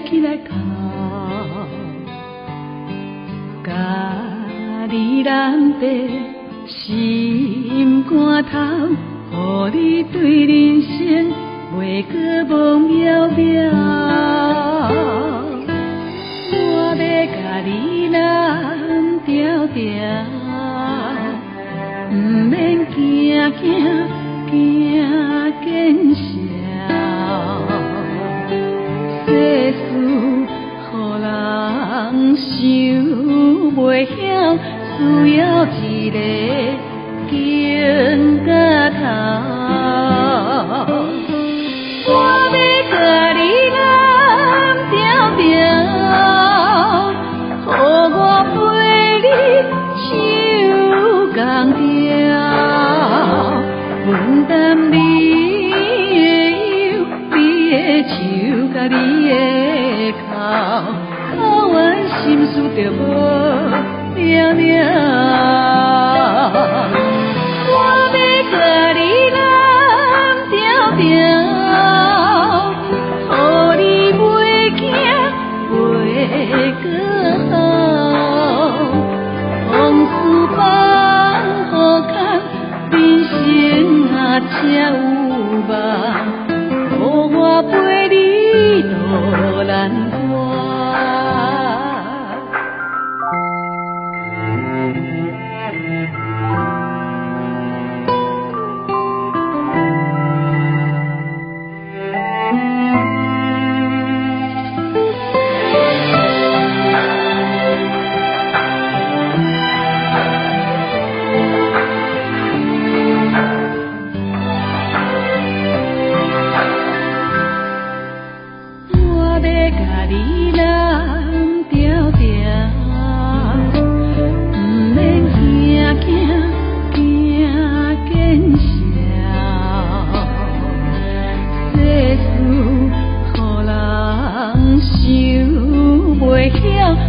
起来哭，家己难白心肝头，予你对人生袂阁忘渺渺。我要甲你揽条条，毋免惊惊惊见笑。世事予人想袂晓，需要一个经甲头。我要甲你揽条条，予我陪你手共条，分担你的忧，你的愁甲你的哭，哭完心事就无了了。我要甲你揽条条，予你袂惊袂阁好，往事放好看，人生啊才有梦，予我陪你渡难关。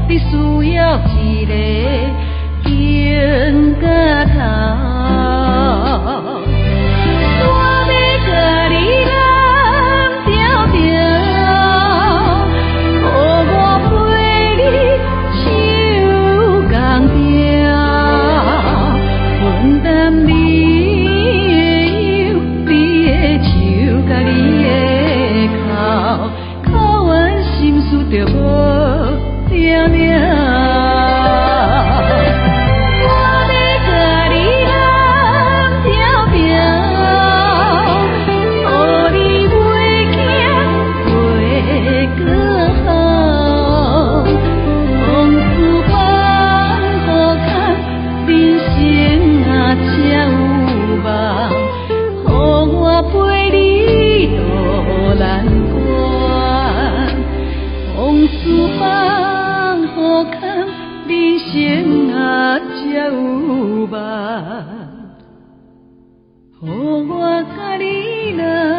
你需要一个经甲头，我要甲你揽条条，予我陪你手共条，分担你的忧，你的愁甲你的哭，哭完心事就无了了。我要甲你揽条条，予你袂惊袂阁好，往事放好看，人生啊才有梦，予我陪你渡难关，往事放好看，人生啊才有梦，予我甲你揽。